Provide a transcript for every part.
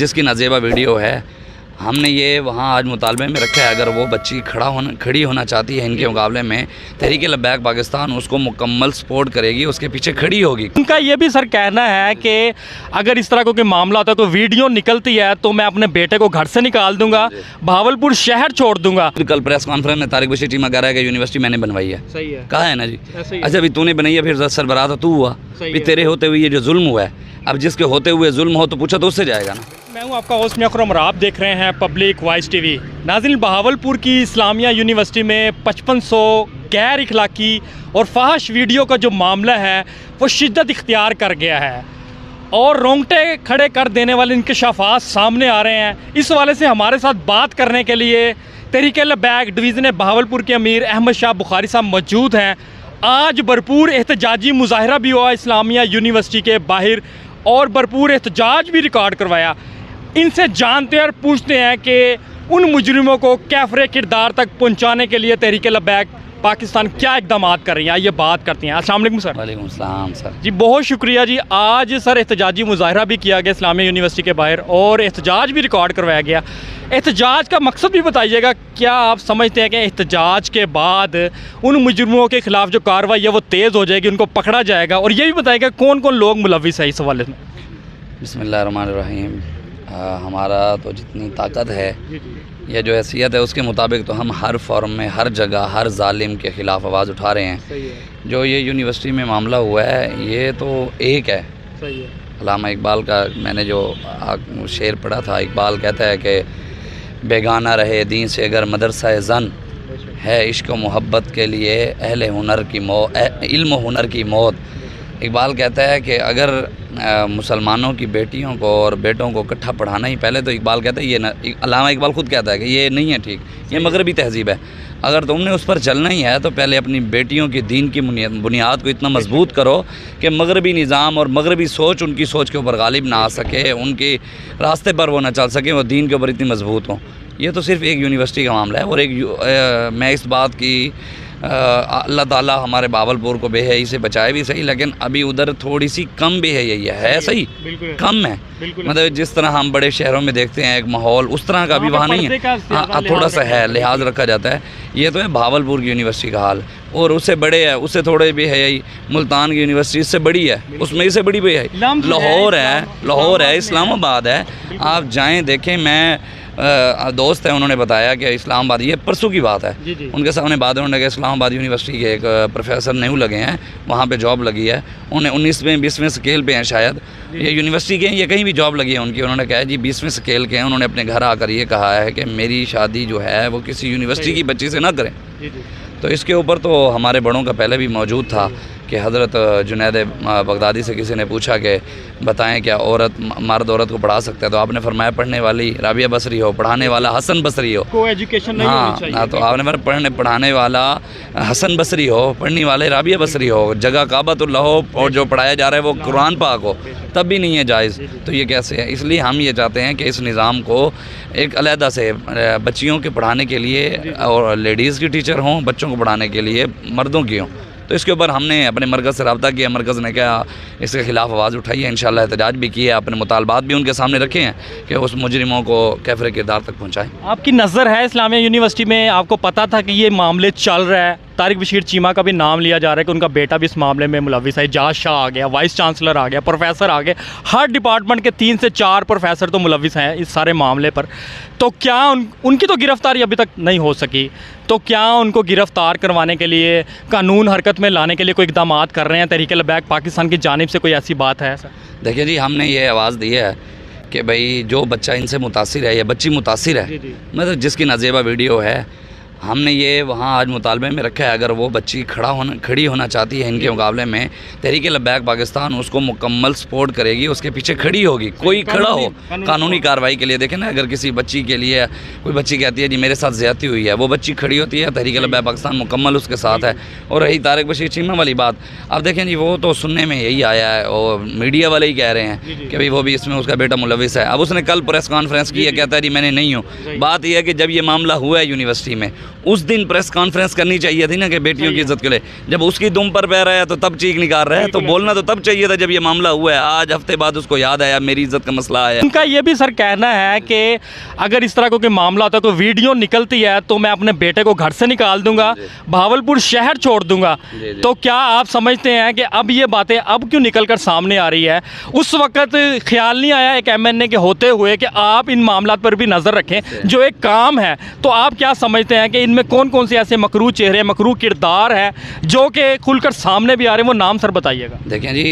जिसकी नाजेबा वीडियो है, हमने ये वहाँ आज मुतालबे में रखा है। अगर वो बच्ची खड़ी होना चाहती है इनके मुकाबले में, तहरीक लब्बैक पाकिस्तान उसको मुकम्मल सपोर्ट करेगी, उसके पीछे खड़ी होगी। उनका ये भी सर कहना है कि अगर इस तरह कोई मामला होता है, कोई वीडियो निकलती है तो मैं अपने बेटे को घर से निकाल दूंगा, भावलपुर शहर छोड़ दूंगा। कल प्रेस कॉन्फ्रेंस में तारिक बशीर चीमा कह रहा है कि यूनिवर्सिटी मैंने बनवाई है। सही है, कहा है ना जी। अच्छा, अभी तूने बनाई है, फिर सरबराह तो तू हुआ, फिर तेरे होते हुए ये जो जुल्म हुआ है, अब जिसके होते हुए जुल्म हो तो पूछा तो उससे जाएगा ना। मैं हूं आपका होस्ट अकरम और आप देख रहे हैं पब्लिक वॉइस टीवी। नाज़रीन, बहावलपुर की इस्लामिया यूनिवर्सिटी में 5500 गैर इखलाकी और फहश वीडियो का जो मामला है वो शिद्दत इख्तियार कर गया है और रोंगटे खड़े कर देने वाले इंकशाफात सामने आ रहे हैं। इस वाले से हमारे साथ बात करने के लिए तहरीक लब्बैक डिवीज़न बहावलपुर के अमीर अहमद शाह बुखारी साहब मौजूद हैं। आज भरपूर एहतजाजी मुजाहरा भी हुआ इस्लामिया यूनिवर्सिटी के बाहर और भरपूर एहतजाज भी रिकॉर्ड करवाया। इनसे जानते हैं और पूछते हैं कि उन मुजरिमों को कैफरे किरदार तक पहुंचाने के लिए तहरीक लब्बैक पाकिस्तान क्या इकदाम कर रही है। ये बात करते हैं। अस्सलाम वालेकुम सर। वालेकुम सलाम सर जी, बहुत शुक्रिया जी। आज सर एहतजाजी मुजाहरा भी किया गया इस्लामिया यूनिवर्सिटी के बाहर और एहतजाज भी रिकॉर्ड करवाया गया। एहतजाज का मकसद भी बताइएगा। क्या आप समझते हैं कि एहतजाज के बाद उन मुजरिमों के ख़िलाफ़ जो कार्रवाई है वो तेज़ हो जाएगी, उनको पकड़ा जाएगा? और ये भी बताइएगा कौन कौन लोग मुलव्विस है इस हवाले में? बिस्मिल्लाहिर्रहमानिर्रहीम। हमारा तो जितनी ताकत है, ये जो हैसियत है, उसके मुताबिक तो हम हर फॉर्म में, हर जगह, हर जालिम के ख़िलाफ़ आवाज़ उठा रहे हैं। जो ये यूनिवर्सिटी में मामला हुआ है ये तो एक है। सही है। अल्लामा इकबाल का मैंने जो शेर पढ़ा था, इकबाल कहता है कि बेगाना रहे दीन से अगर मदरसा ज़न है, इश्क व मोहब्बत के लिए अहले हुनर की मौत, इल्म हुनर की मौत। इकबाल कहता है कि अगर मुसलमानों की बेटियों को और बेटों को इकट्ठा पढ़ाना ही, पहले तो इकबाल कहता है ये ना, अल्लामा इकबाल ख़ुद कहता है कि ये नहीं है ठीक, ये मगरबी तहजीब है। अगर तुमने उस पर चलना ही है तो पहले अपनी बेटियों की दीन की बुनियाद को इतना मजबूत करो कि मगरबी निज़ाम और मगरबी सोच उनकी सोच के ऊपर गालिब ना आ सके, उनके रास्ते पर वो ना चल सके, वो दीन के ऊपर इतनी मजबूत हों। ये तो सिर्फ़ एक यूनिवर्सिटी का मामला है। और एक मैं इस बात की अल्लाह ताला हमारे बावलपुर को बेहयाई से बचाए भी सही, लेकिन अभी उधर थोड़ी सी कम बेहयाई है सही, कम है। मतलब जिस तरह हम बड़े शहरों में देखते हैं एक माहौल, उस तरह का अभी वहाँ नहीं है। हाँ, थोड़ा सा है, लिहाज रखा जाता है। ये तो है बावलपुर की यूनिवर्सिटी का हाल। और उससे बड़े है, उससे थोड़े बेहयाई मुल्तान की यूनिवर्सिटी इससे बड़ी है, उसमें इससे बड़ी बेहयाई लाहौर है, इस्लामाबाद है। आप जाएँ देखें। मैं दोस्त है, उन्होंने बताया कि इस्लामाबाद, ये परसों की बात है, उनके सामने बात है, उन्होंने कहा इस्लामाबाद यूनिवर्सिटी के एक प्रोफेसर न्यू लगे हैं, वहाँ पे जॉब लगी है, उन्हें 19वें 20वें स्केल पे हैं शायद, ये यूनिवर्सिटी के हैं, ये कहीं भी जॉब लगी है उनकी। उन्होंने कहा जी 20वें स्केल के हैं। उन्होंने अपने घर आकर ये कहा है कि मेरी शादी जो है वो किसी यूनिवर्सिटी की बच्ची से ना करें। तो इसके ऊपर तो हमारे बड़ों का पहले भी मौजूद था कि हज़रत जुनैद बगदादी से किसी ने पूछा कि बताएं क्या मर्द औरत को पढ़ा सकता है, तो आपने फरमाया पढ़ने वाली राबिया बसरी हो, पढ़ाने वाला हसन बसरी हो। को एजुकेशन नहीं होनी चाहिए। हाँ, तो आपने पढ़ाने वाला हसन बसरी हो, पढ़ने वाले राबिया बसरी हो, जगह काबतुल्लाह हो, और जो पढ़ाया जा रहा है वो कुरान पाक हो, तब भी नहीं है जायज़। तो ये कैसे है? इसलिए हम ये चाहते हैं कि इस निज़ाम को एक अलहदा से बच्चियों के पढ़ाने के लिए और लेडीज़ की टीचर हों, बच्चों को पढ़ाने के लिए मर्दों की हों। तो इसके ऊपर हमने अपने मरकज़ से रब्ता किया, मरकज़ ने क्या इसके ख़िलाफ़ आवाज़ उठाई है, इंशाअल्लाह एहतजाज भी किया, अपने मुतालबात भी उनके सामने रखे हैं कि उस मुजरिमों को कैफरे किरदार तक पहुँचाएँ। आपकी नज़र है इस्लामिया यूनिवर्सिटी में, आपको पता था कि ये मामले चल रहा है? तारिक बशीर चीमा का भी नाम लिया जा रहा है कि उनका बेटा भी इस मामले में मुलव्विस है। एजाज शाह आ गया, वाइस चांसलर आ गया, प्रोफेसर आ गए, हर डिपार्टमेंट के 3 से 4 प्रोफेसर तो मुलव्विस हैं इस सारे मामले पर। तो क्या उनकी तो गिरफ़्तारी अभी तक नहीं हो सकी, तो क्या उनको गिरफ़्तार करवाने के लिए, कानून हरकत में लाने के लिए कोई इक़दाम कर रहे हैं तहरीक लब्बैक पाकिस्तान की जानिब से? कोई ऐसी बात है सर? देखिए जी, हमने ये आवाज़ दी है कि भाई जो बच्चा इनसे मुतासिर है या बच्ची मुतासिर है, मतलब जिसकी नाजेबा वीडियो है, हमने ये वहाँ आज मुतालबे में रखा है। अगर वो बच्ची खड़ी होना चाहती है इनके मुकाबले में, तहरीक लब्बैक पाकिस्तान उसको मुकम्मल सपोर्ट करेगी, उसके पीछे खड़ी होगी। कोई खड़ा हो कानूनी कार्रवाई के लिए। देखें ना, अगर किसी बच्ची के लिए कोई बच्ची कहती है जी मेरे साथ ज़्यादती हुई है, वो बच्ची खड़ी होती है, तहरीक लब्बैक पाकिस्तान मुकम्मल उसके साथ है। और रही तारिक बशीर चीमा वाली बात, अब देखें जी, वो तो सुनने में यही आया है और मीडिया वाले ही कह रहे हैं कि भाई वो भी इसमें उसका बेटा मुलव्विस है। अब उसने कल प्रेस कॉन्फ्रेंस की है, कहता है जी मैंने नहीं हूँ। बात यह है कि जब ये मामला हुआ है यूनिवर्सिटी में, उस दिन प्रेस कॉन्फ्रेंस करनी चाहिए थी ना कि बेटियों की इज्जत के लिए। जब उसकी दुम पर पैर है तो तब चीख निकाल रहा है, तो बोलना तो तब चाहिए था जब ये मामला हुआ है। आज हफ्ते बाद उसको याद आया मेरी इज्जत का मसला है। उनका ये भी सर कहना है कि अगर इस तरह का कोई मामला होता है, कोई वीडियो निकलती है तो मैं अपने बेटे को घर से निकाल दूंगा, भावलपुर शहर छोड़ दूंगा। तो क्या आप समझते हैं कि अब ये बातें अब क्यों निकल कर सामने आ रही है? उस वक्त ख्याल नहीं आया एक MNA के होते हुए कि आप इन मामलों पर भी नज़र रखें, जो एक काम है? तो आप क्या समझते हैं कि इनमें कौन कौन से ऐसे मकरू चेहरे, मकरू किरदार हैं जो कि खुलकर सामने भी आ रहे हैं? वो नाम सर बताइएगा। देखें जी,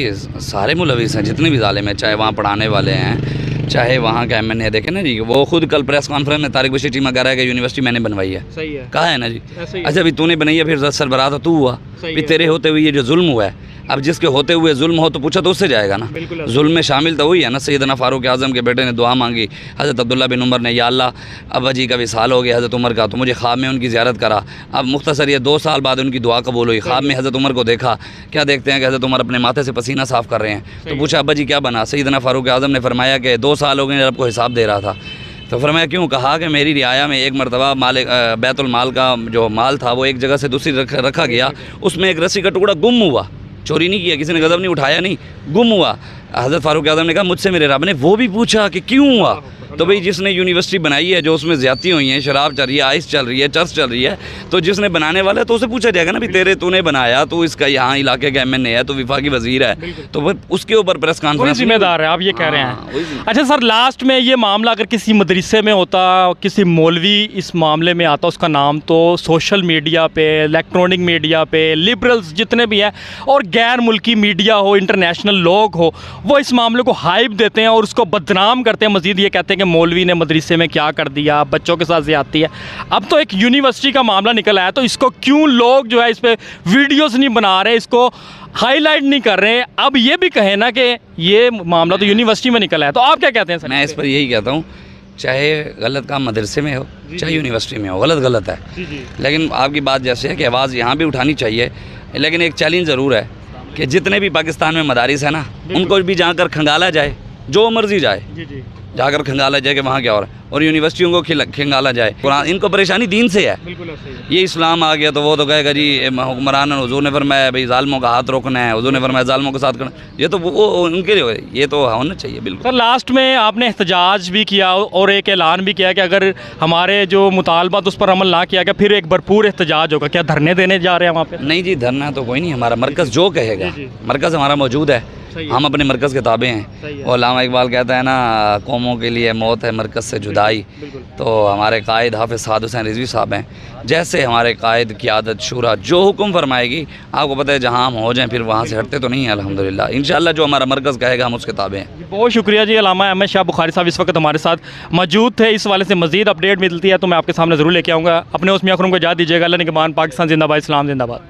सारे मुलविस हैं जितने भी जालिम हैं, चाहे वहाँ पढ़ाने वाले हैं, चाहे वहाँ का MNA। देखें ना जी, वो खुद कल प्रेस कॉन्फ्रेंस में तारिक बशीर टीमा कह रहा है कि यूनिवर्सिटी मैंने बनवाई है। सही है, कहा है ना जी। अच्छा भी तूने बनाई है, फिर सरबराह तो तू हुआ, भी तेरे होते हुए ये जो जुल्म हुआ है, अब जिसके होते हुए जुल्म हो तो पूछा तो उससे जाएगा ना। जुल्म में शामिल तो वही है ना। सैयदना फारूक आज़म के बेटे ने दुआ मांगी, हज़रत अब्दुल्ला बिन उमर ने, या अल्लाह अब्बा जी का विसाल हो गया हज़रत उमर का, तो मुझे ख्वाब में उनकी ज़ियारत करा। अब मुख्तसर ये 2 साल बाद उनकी दुआ कबूल हुई। ख्वाब में हज़रत उमर को देखा, क्या देखते हैं कि हज़रत उमर अपने माथे से पसीना साफ़ कर रहे हैं। तो पूछा अब्बा जी क्या बना? सैयदना फारूक आज़म ने फरमाया कि 2 साल हो गए रब को हिसाब दे रहा था। तो फरमाया क्यों? कहा कि मेरी रियाया में एक मरतबा बैतुल माल का जो माल था वो एक जगह से दूसरी रखा गया, उसमें एक रस्सी का टुकड़ा गुम हुआ। चोरी नहीं किया, किसी ने गज़ब नहीं उठाया, नहीं, गुम हुआ। हज़रत फारूक आज़म ने कहा मुझसे मेरे रब ने वो भी पूछा कि क्यों हुआ? तो भाई जिसने यूनिवर्सिटी बनाई है, जो उसमें ज़्यादती हुई हैं, शराब चल रही है, आइस चल रही है, चर्च चल रही है, तो जिसने बनाने वाला है तो उसे पूछा जाएगा ना, भी तेरे तूने बनाया, तो इसका यहाँ इलाके का MNA है, तो विफाकी वज़ीर है, तो फिर उसके ऊपर प्रेस कॉन्फ्रेंस जिम्मेदार है, आप ये कह रहे हैं। अच्छा सर, लास्ट में ये मामला अगर किसी मदरसे में होता, किसी मौलवी इस मामले में आता, उसका नाम तो सोशल मीडिया पे, इलेक्ट्रॉनिक मीडिया पे, लिबरल्स जितने भी हैं और गैर मुल्की मीडिया हो, इंटरनेशनल लोग हो, वो इस मामले को हाइप देते हैं और उसको बदनाम करते हैं। मज़ीद ये कहते हैं कि मौलवी ने मदरसे में क्या कर दिया, बच्चों के साथ ज़्यादती है। अब तो एक यूनिवर्सिटी का मामला निकल आया, तो इसको क्यों लोग जो है इस पर वीडियोस नहीं बना रहे, इसको हाईलाइट नहीं कर रहे? अब ये भी कहें ना कि ये मामला तो यूनिवर्सिटी में निकल आया, तो आप क्या कहते हैं सर? मैं इस पर यही कहता हूँ, चाहे गलत काम मदरसे में हो, चाहे यूनिवर्सिटी में हो, गलत गलत है। लेकिन आपकी बात जैसे है कि आवाज़ यहाँ भी उठानी चाहिए, लेकिन एक चैलेंज ज़रूर है कि जितने भी पाकिस्तान में मदारिस है ना, उनको भी जाकर खंगाला जाए, जो मर्जी जाए, जाकर खंगाला जाए कि वहाँ क्या हो रहा है, और यूनिवर्सिटियों को खंगाला जाए। कुरान, इनको परेशानी दीन से है। ये इस्लाम आ गया तो वो तो कहेगा जी हुक्मरान, हुजूर ने फरमाया भाई जालिमों का हाथ रोकना है, हुजूर ने फरमाया जालिमों के साथ करना, ये तो वो उनके लिए, ये तो होना चाहिए बिल्कुल। सर लास्ट में आपने एहतजाज भी किया और एक ऐलान भी किया कि अगर हमारे जो मुतालबात उस पर अमल ना किया गया फिर एक भरपूर एहतजाज होगा। क्या धरने देने जा रहे हैं वहाँ पे? नहीं जी, धरना तो कोई नहीं, हमारा मरकज़ जो कहेगा, मरकज़ हमारा मौजूद है, हम अपने मरकज़ के ताबे हैं। और अल्लामा इकबाल कहता है ना, कौमों के लिए मौत है मरकज़ से जुदाई। तो हमारे कायद हाफिज़ साद हुसैन रिजवी साहब हैं, जैसे हमारे कायद क़ियादत शूरा जो हुक्म फरमाएगी, आपको पता है जहाँ हम हो जाएं फिर वहाँ से हटते तो नहीं हैं अल्हम्दुलिल्लाह। इंशाअल्लाह जो हमारा मरकज़ कहेगा हम उसके ताबे हैं। बहुत शुक्रिया जी। अल्लामा अहमद शाह बुखारी साहब इस वक्त हमारे साथ मौजूद थे। इस वाले से मज़ीद अपडेट मिलती है तो मैं आपके सामने ज़रूर लेके आऊँगा। अपने उस मियाँ खुरम को इजाज़त दीजिएगा। अल्लाह निगहबान। पाकिस्तान जिंदाबाद, इस्लाम जिंदाबाद।